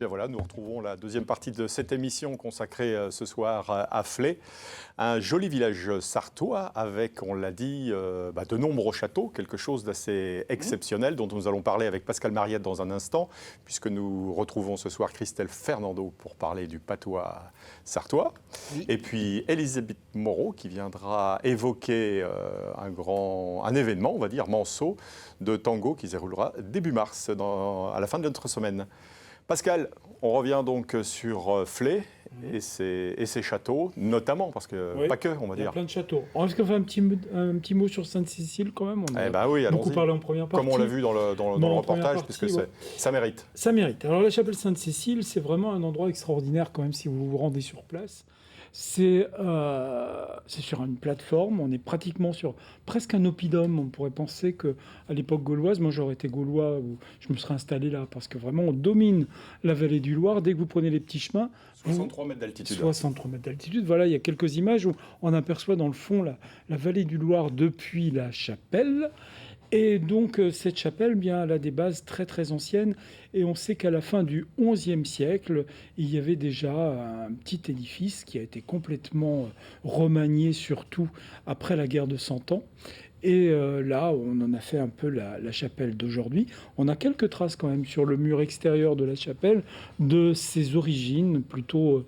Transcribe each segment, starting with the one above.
Bien voilà, nous retrouvons la deuxième partie de cette émission consacrée ce soir à Flers, un joli village sartois avec, on l'a dit, de nombreux châteaux, quelque chose d'assez exceptionnel dont nous allons parler avec Pascal Mariette dans un instant, puisque nous retrouvons ce soir Christelle Fernando pour parler du patois sartois. Oui. Et puis Elisabeth Moreau qui viendra évoquer un événement, on va dire, Manceau, de tango qui se déroulera début mars, à la fin de notre semaine. Pascal, on revient donc sur Flers et ses châteaux, notamment, parce que oui, pas que, on va dire. Il y a plein de châteaux. Est-ce qu'on fait un petit mot sur Sainte-Cécile quand même? On a oui, beaucoup parlé en première partie. Comme on l'a vu dans le reportage, puisque ça mérite. Ça mérite. Alors la chapelle Sainte-Cécile, c'est vraiment un endroit extraordinaire quand même si vous vous rendez sur place. C'est sur une plateforme, on est pratiquement sur presque un oppidum. On pourrait penser qu'à l'époque gauloise, moi j'aurais été gaulois, je me serais installé là, parce que vraiment on domine la vallée du Loir. Dès que vous prenez les petits chemins... 63 mètres d'altitude. 63 mètres d'altitude, voilà, il y a quelques images où on aperçoit dans le fond la vallée du Loir depuis la chapelle. Et donc cette chapelle, bien, elle a des bases très très anciennes et on sait qu'à la fin du XIe siècle, il y avait déjà un petit édifice qui a été complètement remanié, surtout après la guerre de 100 ans. Et là, on en a fait un peu la chapelle d'aujourd'hui. On a quelques traces quand même sur le mur extérieur de la chapelle de ses origines plutôt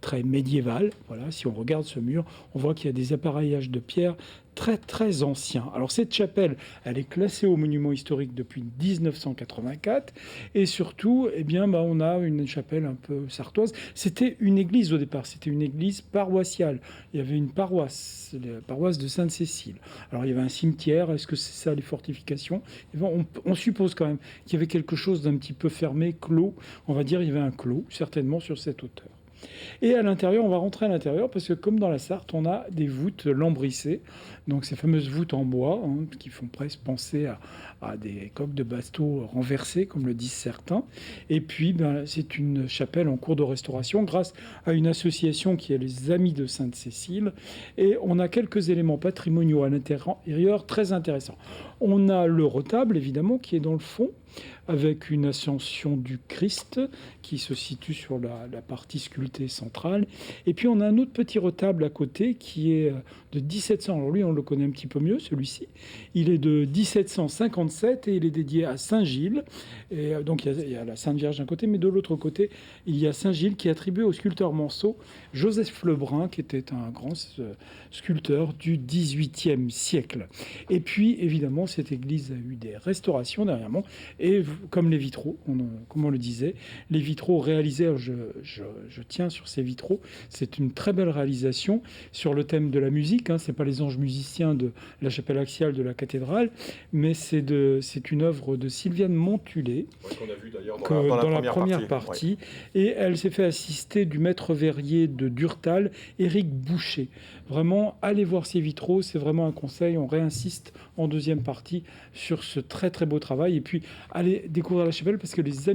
très médiévales. Voilà, si on regarde ce mur, on voit qu'il y a des appareillages de pierre très très anciens. Alors cette chapelle, elle est classée au monument historique depuis 1984 et surtout, eh bien, on a une chapelle un peu sartoise. C'était une église au départ, c'était une église paroissiale. Il y avait une paroisse, la paroisse de Sainte-Cécile. Alors il y avait un cimetière, est-ce que c'est ça les fortifications? On suppose quand même qu'il y avait quelque chose d'un petit peu fermé, clos. On va dire il y avait un clos, certainement sur cette hauteur. Et à l'intérieur, on va rentrer à l'intérieur parce que comme dans la Sarthe, on a des voûtes lambrissées, donc ces fameuses voûtes en bois qui font presque penser à des coques de bateau renversées, comme le disent certains. Et puis, c'est une chapelle en cours de restauration grâce à une association qui est les Amis de Sainte-Cécile. Et on a quelques éléments patrimoniaux à l'intérieur très intéressants. On a le retable, évidemment, qui est dans le fond, avec une ascension du Christ qui se situe sur la partie sculptée centrale. Et puis on a un autre petit retable à côté qui est de 1700. Alors lui, on le connaît un petit peu mieux, celui-ci. Il est de 1757 et il est dédié à Saint-Gilles. Et donc il y a la Sainte Vierge d'un côté, mais de l'autre côté, il y a Saint-Gilles qui est attribué au sculpteur Manceau, Joseph Lebrun, qui était un grand sculpteur du XVIIIe siècle. Et puis, évidemment, cette église a eu des restaurations dernièrement. Et comme les vitraux, comme on le disait, les vitraux réalisés, je tiens sur ces vitraux, c'est une très belle réalisation sur le thème de la musique. C'est pas les anges musiciens de la chapelle axiale de la cathédrale, mais c'est une œuvre de Sylviane Montulé, qu'on a vu d'ailleurs dans la première partie. Ouais. Et elle s'est fait assister du maître verrier de Durtal, Éric Boucher. Vraiment, allez voir ces vitraux, c'est vraiment un conseil. On réinsiste en deuxième partie sur ce très très beau travail. Et puis, allez découvrir la chapelle parce que les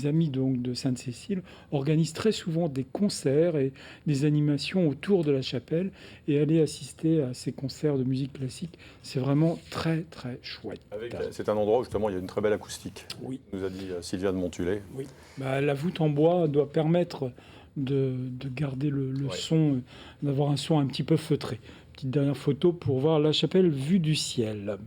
amis donc de Sainte-Cécile organisent très souvent des concerts et des animations autour de la chapelle. Et aller assister à ces concerts de musique classique, c'est vraiment très très chouette. C'est un endroit où justement il y a une très belle acoustique. Oui. Nous a dit Sylviane Montulé. Oui. La voûte en bois doit permettre de garder le son, d'avoir un son un petit peu feutré. Petite dernière photo pour voir la chapelle vue du ciel.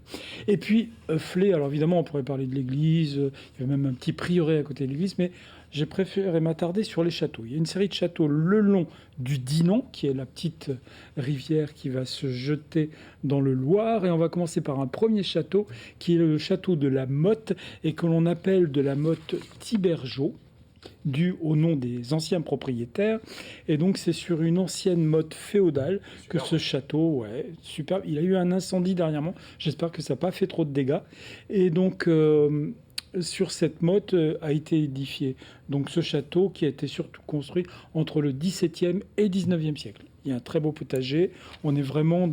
Et puis, Flers, alors évidemment, on pourrait parler de l'église, il y avait même un petit prieuré à côté de l'église, mais j'ai préféré m'attarder sur les châteaux. Il y a une série de châteaux le long du Dinan, qui est la petite rivière qui va se jeter dans le Loir, et on va commencer par un premier château, qui est le château de la Motte, et que l'on appelle de la Motte Tibergeau, dû au nom des anciens propriétaires. Et donc, c'est sur une ancienne motte féodale que ce château, superbe. Il a eu un incendie dernièrement. J'espère que ça n'a pas fait trop de dégâts. Et donc, sur cette motte a été édifié donc ce château qui a été surtout construit entre le XVIIe et XIXe siècle. Il y a un très beau potager. On est vraiment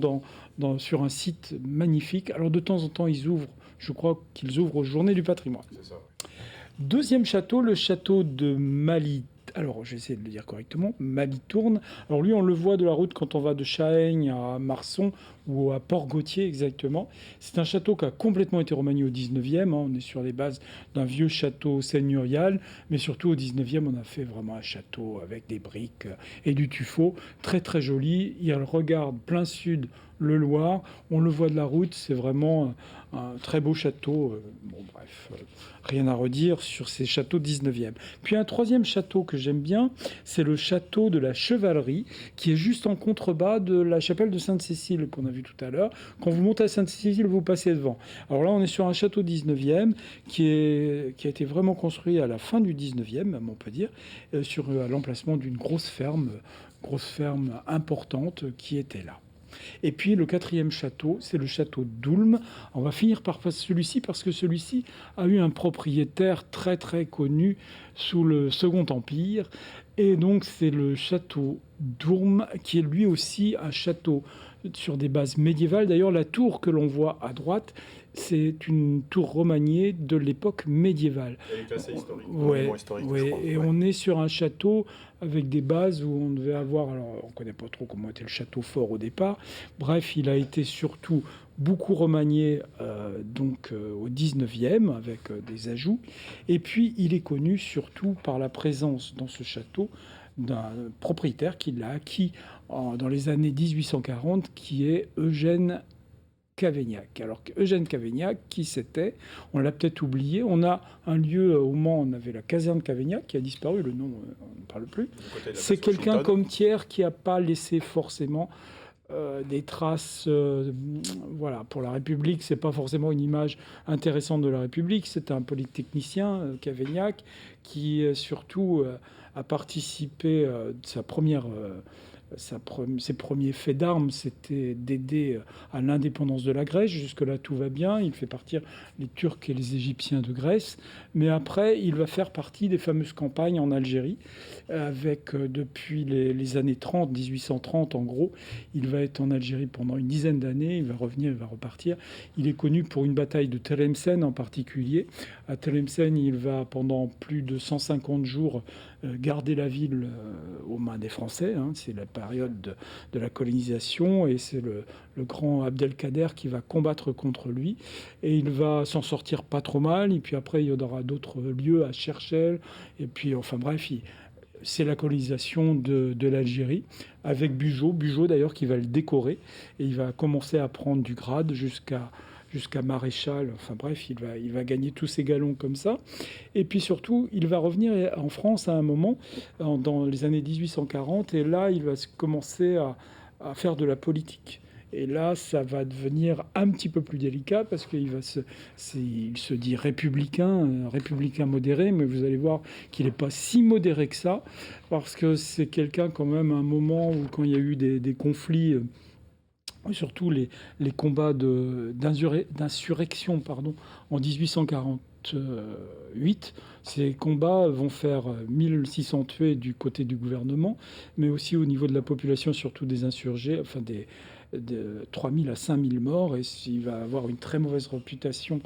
sur un site magnifique. Alors, de temps en temps, je crois qu'ils ouvrent aux Journées du patrimoine. C'est ça. Deuxième château, le château de Alors, j'essaie de le dire correctement, Mabitourne. Alors lui, on le voit de la route quand on va de Chahaigne à Marson ou à Port-Gautier exactement. C'est un château qui a complètement été remanié au 19e. On est sur les bases d'un vieux château seigneurial, mais surtout au 19e, on a fait vraiment un château avec des briques et du tuffeau. Très très joli. Il regarde plein sud le Loir. On le voit de la route, c'est vraiment un très beau château. Bon, bref, rien à redire sur ces châteaux 19e. Puis un troisième château que j'aime bien, c'est le château de la Chevalerie, qui est juste en contrebas de la chapelle de Sainte-Cécile qu'on a vu tout à l'heure. Quand vous montez à Sainte-Cécile, vous passez devant. Alors là, on est sur un château 19e qui a été vraiment construit à la fin du 19e, même on peut dire, à l'emplacement d'une grosse ferme importante qui était là. Et puis le quatrième château, c'est le château d'Oulme. On va finir par celui-ci parce que celui-ci a eu un propriétaire très très connu sous le Second Empire. Et donc c'est le château d'Oulme qui est lui aussi un château sur des bases médiévales. D'ailleurs, la tour que l'on voit à droite, c'est une tour remaniée de l'époque médiévale. Elle est classée historique, historique, je crois. Et on est sur un château avec des bases où on devait avoir... Alors, on ne connaît pas trop comment était le château fort au départ. Bref, il a été surtout beaucoup remanié au 19e avec des ajouts. Et puis, il est connu surtout par la présence dans ce château d'un propriétaire qui l'a acquis dans les années 1840, qui est Eugène Cavaignac. Alors Eugène Cavaignac, qui c'était? On l'a peut-être oublié. On a un lieu au Mans, on avait la caserne Cavaignac qui a disparu, le nom, on ne parle plus. C'est quelqu'un comme Thiers qui n'a pas laissé forcément des traces. Voilà, pour la République, c'est pas forcément une image intéressante de la République. C'est un polytechnicien, Cavaignac, qui surtout a participé de sa première. Ses premiers faits d'armes, c'était d'aider à l'indépendance de la Grèce. Jusque-là, tout va bien. Il fait partir les Turcs et les Égyptiens de Grèce. Mais après, il va faire partie des fameuses campagnes en Algérie, avec depuis les années 30, 1830 en gros. Il va être en Algérie pendant une dizaine d'années. Il va revenir, il va repartir. Il est connu pour une bataille de Tlemcen en particulier. À Tlemcen, il va pendant plus de 150 jours garder la ville aux mains des Français. C'est la période de la colonisation et c'est le grand Abdelkader qui va combattre contre lui. Et il va s'en sortir pas trop mal. Et puis après, il y aura d'autres lieux à Cherchell. Et puis, enfin bref, c'est la colonisation de l'Algérie avec Bugeaud. Bugeaud d'ailleurs qui va le décorer. Et il va commencer à prendre du grade jusqu'à maréchal. Enfin bref, il va gagner tous ses galons comme ça. Et puis surtout, il va revenir en France à un moment, dans les années 1840, et là, il va commencer à faire de la politique. Et là, ça va devenir un petit peu plus délicat parce qu'il se dit républicain modéré, mais vous allez voir qu'il n'est pas si modéré que ça, parce que c'est quelqu'un quand même à un moment où quand il y a eu des conflits, surtout les combats d'insurrection en 1848. Ces combats vont faire 1600 tués du côté du gouvernement, mais aussi au niveau de la population, surtout des insurgés, enfin de 3000 à 5000 morts, et il va avoir une très mauvaise réputation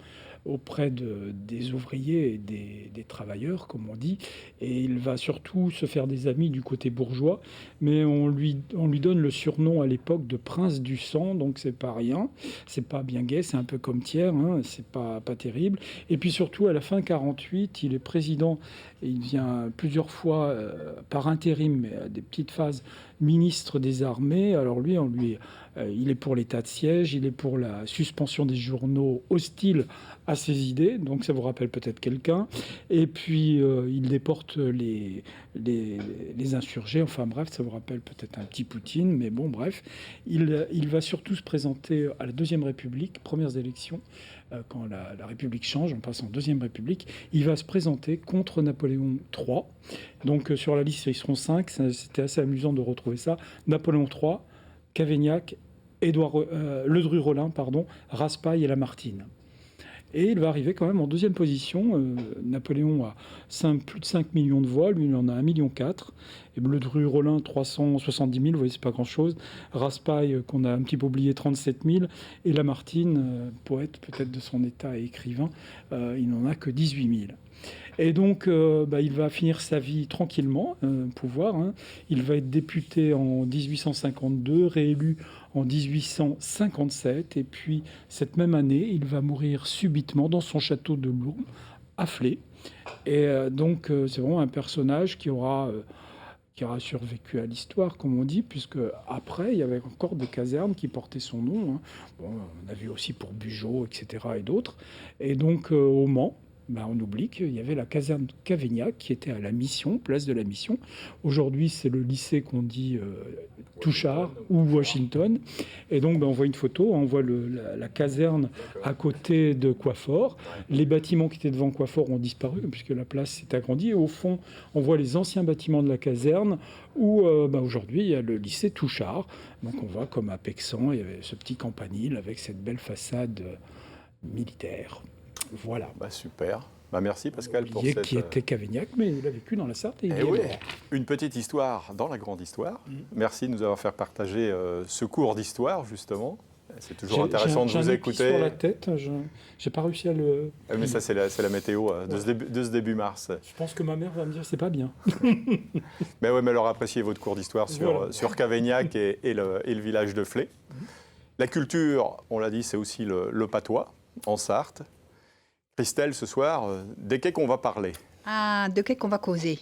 auprès des ouvriers et des travailleurs, comme on dit, et il va surtout se faire des amis du côté bourgeois, mais on lui donne le surnom à l'époque de prince du sang, donc c'est pas rien, c'est pas bien gai, c'est un peu comme Thiers, c'est pas terrible. Et puis surtout à la fin 48, il est président, et il vient plusieurs fois par intérim, mais à des petites phases, ministre des armées. Alors lui, il est pour l'état de siège, il est pour la suspension des journaux hostiles à ses idées, donc ça vous rappelle peut-être quelqu'un. Et puis il déporte les insurgés, enfin bref, ça vous rappelle peut-être un petit Poutine, mais bon bref. Il va surtout se présenter à la Deuxième République, premières élections, quand la République change, on passe en Deuxième République. Il va se présenter contre Napoléon III. Donc sur la liste, ils seront 5, c'était assez amusant de retrouver ça. Napoléon III, Cavaignac, Ledru-Rollin, Raspail et Lamartine. Et il va arriver quand même en deuxième position. Napoléon a plus de 5 millions de voix, lui il en a 1,4 million. Et Ledru-Rollin, 370 000, vous voyez, c'est pas grand-chose. Raspail, qu'on a un petit peu oublié, 37 000. Et Lamartine, poète peut-être de son état et écrivain, il n'en a que 18 000. Et donc, il va finir sa vie tranquillement, pouvoir. Hein. Il va être député en 1852, réélu en 1857, et puis cette même année, il va mourir subitement dans son château de Lourdes, à Flers. Et donc, c'est vraiment un personnage qui aura survécu à l'histoire, comme on dit, puisque après, il y avait encore des casernes qui portaient son nom. Hein. Bon, on a vu aussi pour Bugeaud, etc., et d'autres. Et donc, au Mans, on oublie qu'il y avait la caserne Cavaignac qui était à la Mission, place de la Mission. Aujourd'hui, c'est le lycée qu'on dit Touchard ou Washington. Et donc, on voit une photo, on voit la caserne à côté de Coiffort. Les bâtiments qui étaient devant Coiffort ont disparu puisque la place s'est agrandie. Et au fond, on voit les anciens bâtiments de la caserne où aujourd'hui, il y a le lycée Touchard. Donc, on voit comme à Pexan, il y avait ce petit campanile avec cette belle façade militaire. Voilà. Super. Merci Pascal pour cette... Qui était Cavaignac, mais il a vécu dans la Sarthe et il est oui. mort. Une petite histoire dans la grande histoire. Merci de nous avoir fait partager ce cours d'histoire, justement. C'est toujours intéressant de vous écouter. J'ai sur la tête, j'ai pas réussi à le... Mais ça, c'est la météo de ce début mars. Je pense que ma mère va me dire c'est pas bien. Mais alors appréciez votre cours d'histoire sur Cavaignac et le village de Flers. La culture, on l'a dit, c'est aussi le patois, en Sarthe. Christelle, ce soir, de qu'est-ce qu'on va parler? De qu'est-ce qu'on va causer?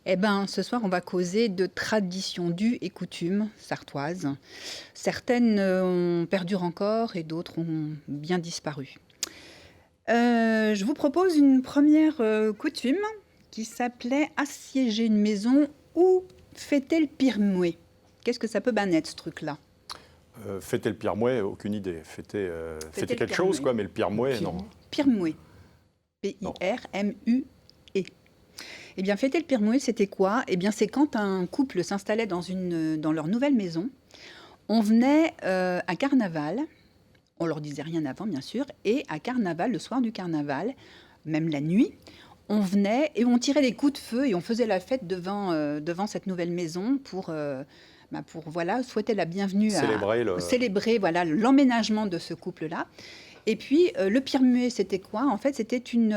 Ce soir, on va causer de traditions d'us et coutumes sartoises. Certaines perdurent encore et d'autres ont bien disparu. Je vous propose une première coutume qui s'appelait assiéger une maison ou fêter le pirmoué. Qu'est-ce que ça peut être, ce truc-là? Fêter le pirmoué, aucune idée. Fêter quelque chose, quoi, mais le pirmoué, non. Pirmoué. P-I-R-M-U-E. Eh bien, fêter le pirmoué, c'était quoi? Eh bien, c'est quand un couple s'installait dans leur nouvelle maison. On venait à Carnaval, on leur disait rien avant, bien sûr, et à Carnaval, le soir du Carnaval, même la nuit, on venait et on tirait des coups de feu et on faisait la fête devant cette nouvelle maison pour souhaiter la bienvenue, célébrer l'emménagement de ce couple-là. Et puis, le pirmoué, c'était quoi? En fait, c'était une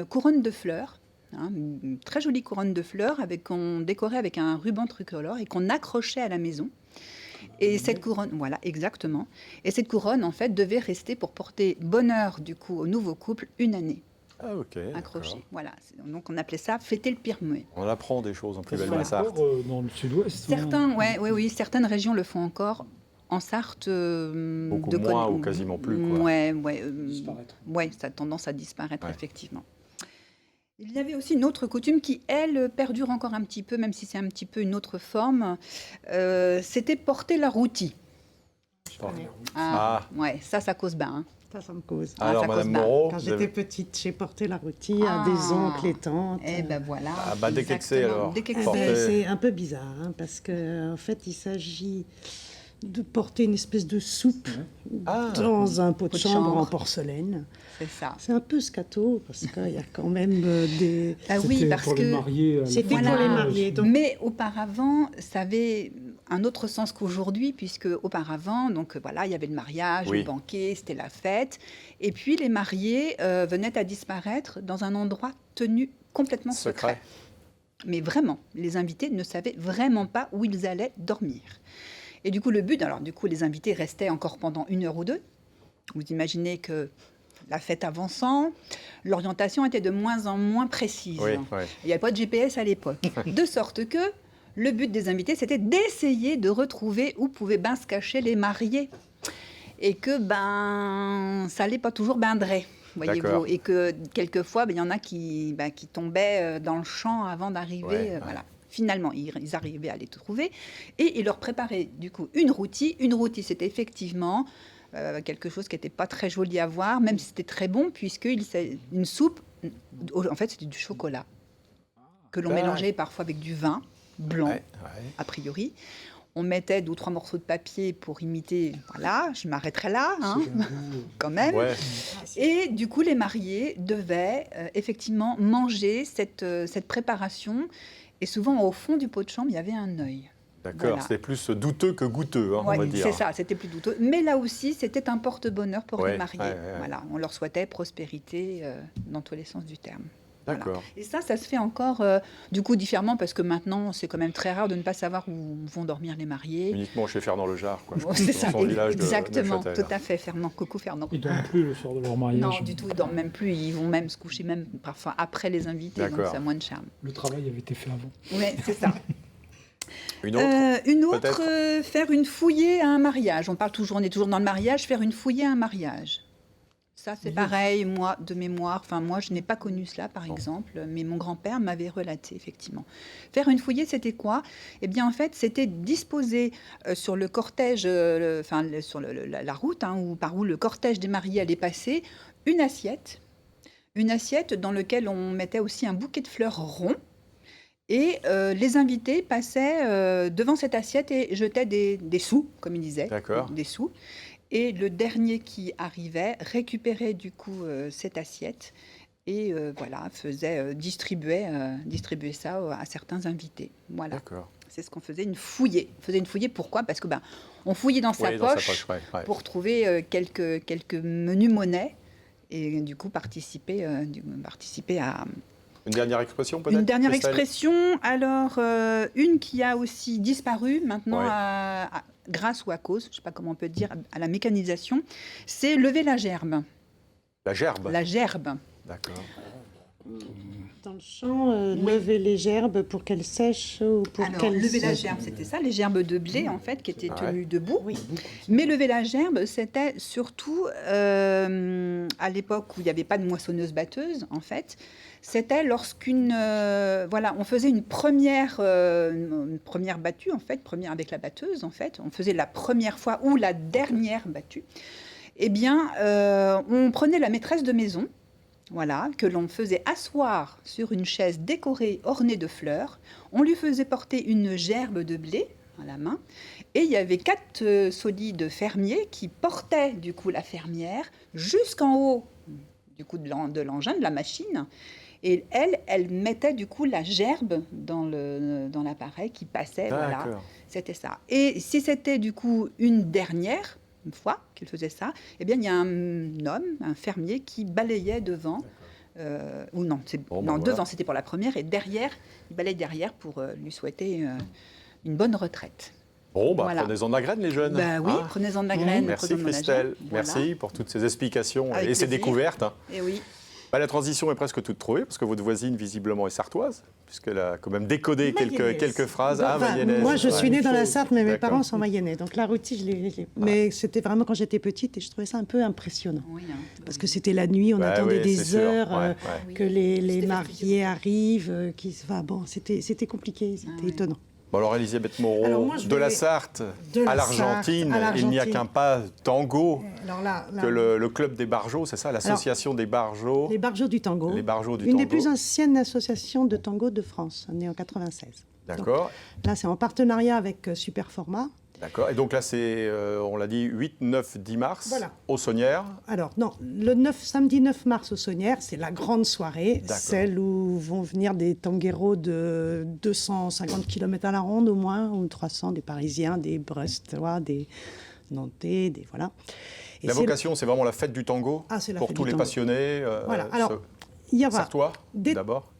couronne de fleurs, une très jolie couronne de fleurs qu'on décorait avec un ruban tricolore et qu'on accrochait à la maison. Et cette couronne, voilà, exactement. Et cette couronne, en fait, devait rester pour porter bonheur, du coup, au nouveau couple, une année. Ah, ok. Accrochée. Voilà. Donc, on appelait ça fêter le pirmoué. On apprend des choses en plus belle de Sarthe. Dans le sud-ouest. Oui, certaines régions le font encore. En Sarthe, beaucoup moins ou quasiment plus. Ça a tendance à disparaître, effectivement. Il y avait aussi une autre coutume qui, elle, perdure encore un petit peu, même si c'est un petit peu une autre forme. C'était porter la routie. Ça cause bien. Hein. Ça me cause. Alors, Madame Moreau, quand j'étais petite, j'ai porté la routie à des oncles et tantes. Voilà. Dès qu'excès, alors. C'est un peu bizarre, parce qu'en fait, il s'agit de porter une espèce de soupe dans un pot de chambre en porcelaine. C'est ça. C'est un peu scato, parce qu'il y a quand même des... Pour les mariés. C'était pour les mariés. Donc... Mais auparavant, ça avait un autre sens qu'aujourd'hui, puisque auparavant, il y avait le mariage, le banquet, c'était la fête. Et puis, les mariés venaient à disparaître dans un endroit tenu complètement secret. Mais vraiment, les invités ne savaient vraiment pas où ils allaient dormir. Et du coup, les invités restaient encore pendant 1 heure ou 2. Vous imaginez que la fête avançant, l'orientation était de moins en moins précise. Il n'y avait pas de GPS à l'époque. De sorte que le but des invités, c'était d'essayer de retrouver où pouvaient se cacher les mariés. Et que ça n'allait pas toujours drait, voyez-vous. Et que quelquefois, il y en a qui tombaient dans le champ avant d'arriver. Voilà. Finalement, ils arrivaient à les trouver et ils leur préparaient du coup une routie. Une routie, c'était effectivement quelque chose qui n'était pas très joli à voir, même si c'était très bon, puisque une soupe, en fait, c'était du chocolat que l'on mélangeait parfois avec du vin blanc, a priori. On mettait 2 ou 3 morceaux de papier pour imiter, je m'arrêterai là, quand même. Ouais. Et du coup, les mariés devaient effectivement manger cette préparation. Et souvent, au fond du pot de chambre, il y avait un œil. D'accord, Voilà. c'était plus douteux que goûteux, hein, Ouais, on va dire. c'est ça, c'était plus douteux. Mais là aussi, c'était un porte-bonheur pour Ouais, les mariés. ouais. Voilà, on leur souhaitait prospérité dans tous les sens du terme. Voilà. D'accord. Et ça se fait encore du coup différemment parce que maintenant, c'est quand même très rare de ne pas savoir où vont dormir les mariés. Uniquement chez Fernand Lejar, quoi. Bon, c'est ça, Dans son village de exactement, Neuchâtel. tout à fait, Fernand. Coucou Fernand. Ils ne dorment plus le soir de leur mariage. Non, du tout, ils dorment même plus. Ils vont même se coucher, même parfois après les invités, donc D'accord. ça a moins de charme. Le travail avait été fait avant. Oui, c'est ça. Une autre peut-être Faire une fouillée à un mariage. On est toujours dans le mariage, faire une fouillée à un mariage. Ça, c'est pareil, moi, de mémoire. Enfin, moi, je n'ai pas connu cela, par exemple, mais mon grand-père m'avait relaté, effectivement. Faire une fouillée, c'était quoi? Eh bien, en fait, c'était disposer sur le cortège, sur la route, ou par où le cortège des mariés allait passer, une assiette dans laquelle on mettait aussi un bouquet de fleurs rond. Et les invités passaient devant cette assiette et jetaient des sous, comme ils disaient, D'accord. des sous. Et le dernier qui arrivait récupérait du coup cette assiette et distribuait ça à certains invités. Voilà, D'accord. c'est ce qu'on faisait, une fouillée. On faisait une fouillée, pourquoi? Parce que on fouillait dans sa Oui, dans sa poche ouais. pour trouver quelques menus monnaies et du coup participer à... Une dernière expression, peut-être Une dernière Christelle expression, alors une qui a aussi disparu maintenant Ouais. grâce ou à cause, je ne sais pas comment on peut dire, à la mécanisation, c'est lever la gerbe. La gerbe. La gerbe. D'accord. Dans le champ, lever les gerbes pour qu'elles sèchent ou pour Alors, qu'elles... lever la gerbe, c'était ça, les gerbes de blé, en fait, qui étaient tenues debout. Oui. Mais lever la gerbe, c'était surtout, à l'époque où il n'y avait pas de moissonneuse-batteuse, en fait, c'était lorsqu'une... on faisait une première battue, en fait, avec la batteuse, en fait. On faisait la première fois ou la dernière battue. Eh bien, on prenait la maîtresse de maison, que l'on faisait asseoir sur une chaise décorée, ornée de fleurs. On lui faisait porter une gerbe de blé à la main. Et il y avait 4 solides fermiers qui portaient du coup la fermière jusqu'en haut du coup de l'engin, de la machine. Et elle mettait du coup la gerbe dans l'appareil qui passait. Voilà, c'était ça. Et si c'était du coup une fois qu'il faisait ça, eh bien, il y a un homme, un fermier, qui balayait devant. Devant, c'était pour la première. Et derrière, il balayait derrière pour lui souhaiter une bonne retraite. Bon, prenez-en de la graine, les jeunes. Oui, prenez-en de la graine. Merci, Christelle. Merci pour toutes ces explications et ces découvertes. Et oui. La transition est presque toute trouvée, parce que votre voisine, visiblement, est sartoise, puisqu'elle a quand même décodé quelques phrases. Mayonnaise. Moi, je suis née dans la Sarthe, mais mes parents sont mayennais. Donc la rôtie, je l'ai. Mais c'était vraiment quand j'étais petite et je trouvais ça un peu impressionnant. Oui, parce que c'était la nuit, on attendait des heures que les mariés arrivent. C'était compliqué, c'était étonnant. Bon, alors, Elisabeth Moreau, de la Sarthe à l'Argentine, il n'y a qu'un pas tango que le club des Barjots, c'est ça, l'association des Barjots. Les Barjots du tango. Les Barjots du Une tango. des plus anciennes associations de tango de France, née en 96. D'accord. Donc, là, c'est en partenariat avec Superformat. D'accord. Et donc là, c'est, on l'a dit, 8, 9, 10 mars, aux Saunières. Alors, non, samedi 9 mars aux Saunières, c'est la grande soirée, celle où vont venir des tangueros de 250 km à la ronde au moins, ou 300, des Parisiens, des Brestois, des Nantais, voilà. Et la vocation, c'est vraiment la fête du tango pour tous les passionnés. Voilà. Alors, il y aura Sartois, d'abord.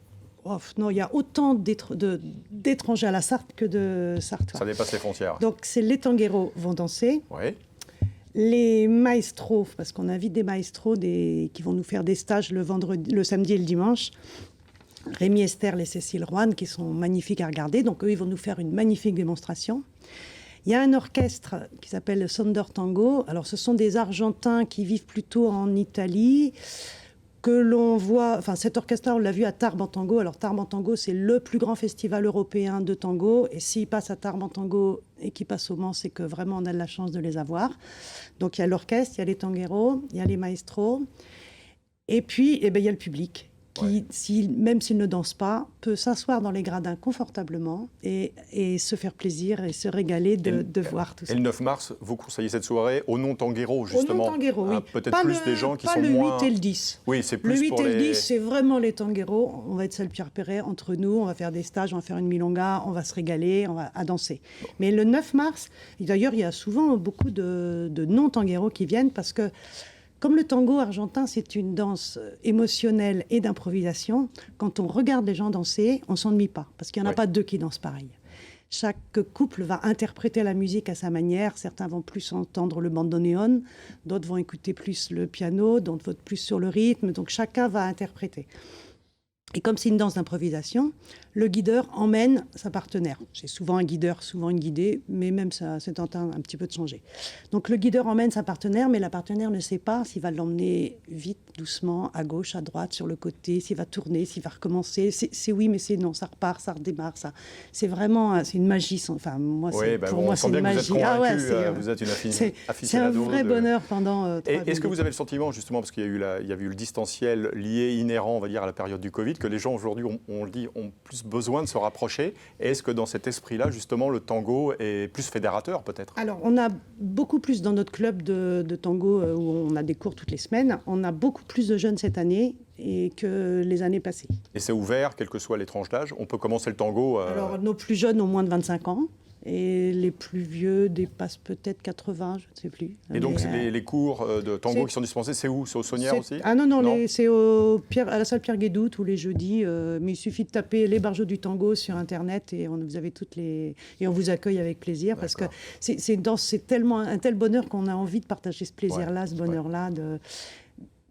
Non, il y a autant d'étrangers à la Sarthe que de Sartois. Ça dépasse les frontières. Donc, les tangueros vont danser. Oui. Les maestros, parce qu'on invite des maestros qui vont nous faire des stages le samedi et le dimanche. Rémi Esther et Cécile Roanne, qui sont magnifiques à regarder. Donc, eux, ils vont nous faire une magnifique démonstration. Il y a un orchestre qui s'appelle le Sonder Tango. Alors, ce sont des Argentins qui vivent plutôt en Italie, que l'on voit, cet orchestre-là, on l'a vu à Tarbes en tango. Alors Tarbes en tango, c'est le plus grand festival européen de tango. Et s'ils passent à Tarbes en tango et qu'ils passent au Mans, c'est que vraiment on a de la chance de les avoir. Donc il y a l'orchestre, il y a les tangueros, il y a les maestros. Et puis, il y a le public. qui, même s'il ne danse pas, peut s'asseoir dans les gradins confortablement et se faire plaisir et se régaler de voir tout ça. Et le 9 mars, vous conseillez cette soirée au non-tanguero, justement. Au non-tanguero, oui. Peut-être plus des gens qui sont moins... Pas le 8 et le 10. Oui, c'est plus le 8 pour et les... le 10, c'est vraiment les tangueros. On va être Salpierre Perret entre nous, on va faire des stages, on va faire une milonga, on va se régaler, on va à danser. Bon. Mais le 9 mars, d'ailleurs, il y a souvent beaucoup de non-tangueros qui viennent parce que comme le tango argentin, c'est une danse émotionnelle et d'improvisation, quand on regarde les gens danser, on ne s'ennuie pas, parce qu'il n'y en a pas deux qui dansent pareil. Chaque couple va interpréter la musique à sa manière. Certains vont plus entendre le bandoneon, d'autres vont écouter plus le piano, d'autres vont plus sur le rythme. Donc chacun va interpréter. Et comme c'est une danse d'improvisation, le guideur emmène sa partenaire. C'est souvent un guideur, souvent une guidée, mais même ça, c'est en train un petit peu de changer. Donc le guideur emmène sa partenaire, mais la partenaire ne sait pas s'il va l'emmener vite, doucement, à gauche, à droite, sur le côté, s'il va tourner, s'il va recommencer. C'est oui, mais c'est non, ça repart, ça redémarre. Ça. C'est vraiment c'est une magie. Enfin, moi, pour moi, c'est une magie. Vous êtes une aficionado. C'est un vrai bonheur pendant 3 minutes. Est-ce que vous avez le sentiment, justement, parce qu'il y a eu le distanciel lié, inhérent, on va dire, à la période du Covid, que les gens aujourd'hui, on le dit, ont plus besoin de se rapprocher. Et est-ce que dans cet esprit-là, justement, le tango est plus fédérateur, peut-être? Alors, on a beaucoup plus dans notre club de tango, où on a des cours toutes les semaines, on a beaucoup plus de jeunes cette année que les années passées. Et c'est ouvert, quelle que soit les tranches d'âge? On peut commencer le tango Alors, nos plus jeunes ont moins de 25 ans. Et les plus vieux dépassent peut-être 80, je ne sais plus. Et donc, les cours de tango qui sont dispensés, c'est où? C'est au Saunière aussi? Ah non, c'est à la salle Pierre Guédou tous les jeudis. Mais il suffit de taper les barjots du tango sur Internet et vous avez toutes les... Et on vous accueille avec plaisir parce que c'est tellement un tel bonheur qu'on a envie de partager ce plaisir-là, ce bonheur-là.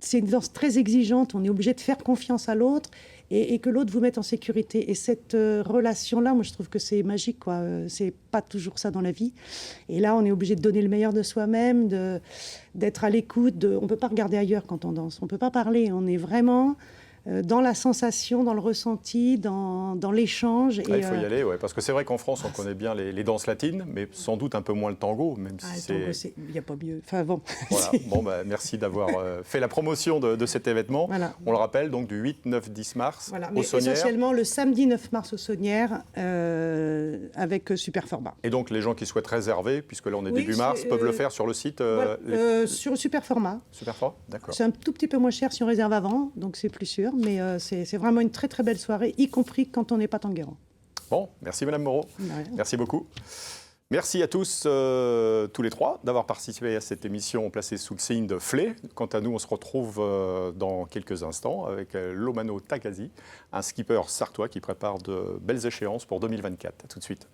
C'est une danse très exigeante, on est obligé de faire confiance à l'autre et que l'autre vous mette en sécurité. Et cette relation-là, moi je trouve que c'est magique, quoi. C'est pas toujours ça dans la vie. Et là, on est obligé de donner le meilleur de soi-même, d'être à l'écoute. On ne peut pas regarder ailleurs quand on danse, on ne peut pas parler, on est vraiment... dans la sensation, dans le ressenti, dans l'échange. Il faut y aller, parce que c'est vrai qu'en France, on connaît bien les danses latines, mais sans doute un peu moins le tango, même si le tango, il n'y a pas mieux. Enfin, bon. Voilà. Merci d'avoir fait la promotion de cet événement. Voilà. On le rappelle, donc du 8, 9, 10 mars au Saunière. Essentiellement le samedi 9 mars au Saunière, avec super format. Et donc les gens qui souhaitent réserver, puisque là on est début mars, peuvent le faire sur le site sur super format. Super format, d'accord. C'est un tout petit peu moins cher si on réserve avant, donc c'est plus sûr. Mais c'est vraiment une très très belle soirée, y compris quand on n'est pas tanguero. Bon, merci Madame Moreau. Merci beaucoup. Merci à tous, tous les trois, d'avoir participé à cette émission placée sous le signe de Flé. Quant à nous, on se retrouve dans quelques instants avec Lomano Tagazi, un skipper sartois qui prépare de belles échéances pour 2024. À tout de suite.